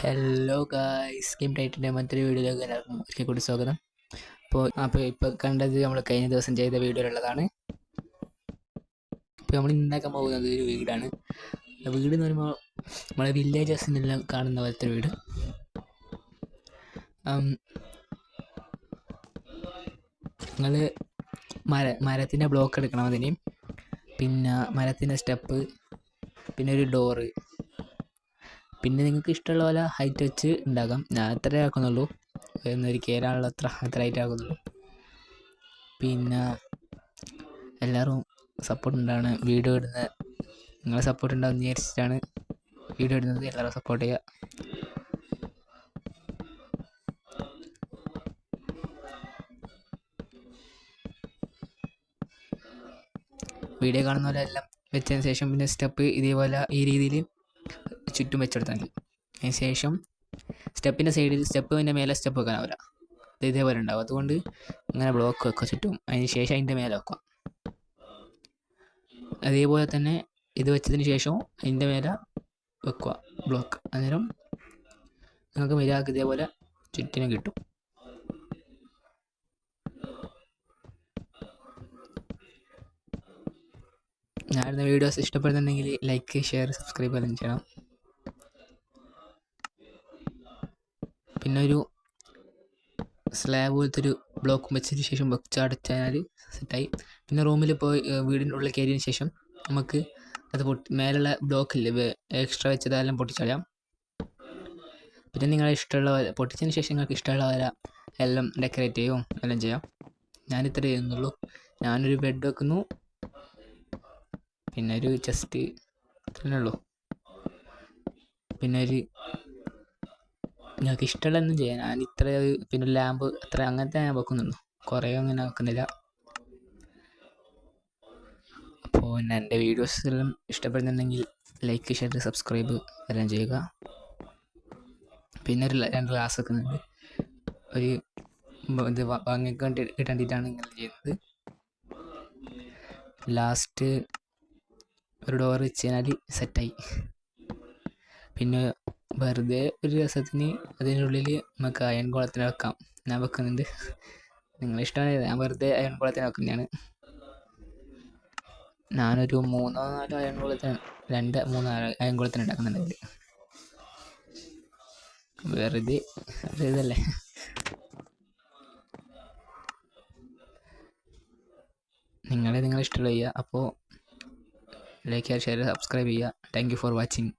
Hello guys, game ടൈറ്റിൻ്റെ മറ്റൊരു വീഡിയോയിലേക്ക് എല്ലാവർക്കും ഒരിക്കൽ കൂടി സ്വാഗതം. ഇപ്പോൾ കണ്ടത് നമ്മൾ കഴിഞ്ഞ ദിവസം ചെയ്ത വീഡിയോയിലുള്ളതാണ്. ഇപ്പോൾ നമ്മൾ ഉണ്ടാക്കാൻ പോകുന്നത് ഒരു വീടാണ്. വീട് എന്ന് പറയുമ്പോൾ നമ്മളെ വില്ലേജസിനെല്ലാം കാണുന്ന പോലത്തെ ഒരു വീട്. നിങ്ങൾ മരത്തിൻ്റെ ബ്ലോക്ക് എടുക്കണം അതിന്, പിന്നെ മരത്തിൻ്റെ സ്റ്റെപ്പ്, പിന്നെ ഒരു ഡോറ്, പിന്നെ നിങ്ങൾക്ക് ഇഷ്ടമുള്ള പോലെ ഹൈറ്റ് വെച്ച് ഉണ്ടാക്കാം. ഞാൻ അത്രേ ആക്കുന്നുള്ളൂ, എന്നൊരു കയറാനുള്ള അത്ര ഹൈറ്റ് ആക്കുന്നുള്ളൂ. പിന്നെ എല്ലാവരും സപ്പോർട്ട് ഉണ്ടാണ് വീഡിയോ ഇടുന്നത്. നിങ്ങളെ സപ്പോർട്ട് ഉണ്ടാകുമെന്ന് വിചാരിച്ചിട്ടാണ് വീഡിയോ ഇടുന്നത്. എല്ലാവരും സപ്പോർട്ട് ചെയ്യുക. വീഡിയോ കാണുന്ന പോലെ എല്ലാം വെച്ചതിന് ശേഷം പിന്നെ സ്റ്റെപ്പ് ഇതേപോലെ ഈ രീതിയിൽ ചുറ്റും വെച്ചെടുത്താൽ മതി. അതിന് ശേഷം സ്റ്റെപ്പിൻ്റെ സൈഡിൽ സ്റ്റെപ്പിൻ്റെ മേലെ സ്റ്റെപ്പ് വെക്കാനാവില്ല, ഇതേപോലെ ഉണ്ടാവും. അതുകൊണ്ട് ഇങ്ങനെ ബ്ലോക്ക് വെക്കുക ചുറ്റും. അതിന് ശേഷം അതിൻ്റെ മേലെ വെക്കുക. അതേപോലെ തന്നെ ഇത് വെച്ചതിന് ശേഷം അതിൻ്റെ മേലെ വെക്കുക ബ്ലോക്ക്. അന്നേരം നിങ്ങൾക്ക് മര്യാദക്ക് ഇതേപോലെ ചുറ്റിനും കിട്ടും. ഞാനിരുന്ന വീഡിയോസ് ഇഷ്ടപ്പെടുന്നുണ്ടെങ്കിൽ ലൈക്ക്, ഷെയർ, സബ്സ്ക്രൈബ് എല്ലാം ചെയ്യണം. പിന്നെ ഒരു സ്ലാബ് പോലത്തെ ഒരു ബ്ലോക്ക് വെച്ചതിന് ശേഷം വെച്ചടച്ചാൽ സെറ്റായി. പിന്നെ റൂമിൽ പോയി വീടിൻ്റെ ഉള്ളിൽ കയറിയതിന് ശേഷം നമുക്ക് അത് മേലുള്ള ബ്ലോക്കില്ലേ എക്സ്ട്രാ വെച്ചതെല്ലാം പൊട്ടിച്ചളയാം. പിന്നെ നിങ്ങളെ ഇഷ്ടമുള്ള പോലെ പൊട്ടിച്ചതിന് ശേഷം നിങ്ങൾക്ക് ഇഷ്ടമുള്ള പോലെ എല്ലാം ഡെക്കറേറ്റ് ചെയ്യുകയും എല്ലാം ചെയ്യാം. ഞാനിത്ര ചെയ്യുന്നുള്ളൂ. ഞാനൊരു ബെഡ് വെക്കുന്നു, പിന്നെ ഒരു ചെസ്റ്റ്, അത്രേ ഉള്ളൂ. പിന്നെ നിങ്ങൾക്ക് ഇഷ്ടമുള്ളതൊന്നും ചെയ്യാം. ഞാൻ ഇത്ര പിന്നെ ലാമ്പ് അത്ര അങ്ങനത്തെ ഞാൻ വെക്കുന്നുള്ളൂ, കുറേ അങ്ങനെ വെക്കുന്നില്ല. അപ്പോൾ എൻ്റെ വീഡിയോസ് എല്ലാം ഇഷ്ടപ്പെടുന്നുണ്ടെങ്കിൽ ലൈക്ക്, ഷെയർ, സബ്സ്ക്രൈബ് എല്ലാം ചെയ്യുക. പിന്നെ 2 ഗ്ലാസ് വെക്കുന്നുണ്ട്. ഒരു ഇത് ഭംഗിക്ക് വേണ്ടിയിട്ടാണ് ഇങ്ങനെ ചെയ്യുന്നത്. ലാസ്റ്റ് ഒരു ഡോർ വെച്ച് കഴിഞ്ഞാൽ സെറ്റായി. പിന്നെ വെറുതെ ഒരു രസത്തിന് അതിനുള്ളിൽ നമുക്ക് അയൺ കുളത്തിന് വെക്കാം. ഞാൻ വെക്കുന്നുണ്ട്, നിങ്ങളിഷ്ടമാണ്. ഞാൻ വെറുതെ അയൺ കുളത്തിന് വെക്കുന്നതാണ്. ഞാനൊരു 3-4 അയൺ കുളത്തിന് 2-3 അയൺ കുളത്തിന് ഉണ്ടാക്കുന്നുണ്ട്. വെറുതെ ഇതല്ലേ. നിങ്ങളെ ഇഷ്ടമുള്ള ചെയ്യുക. അപ്പോൾ ലൈക്ക്, ഷെയർ, സബ്സ്ക്രൈബ് ചെയ്യുക. Thank you for watching.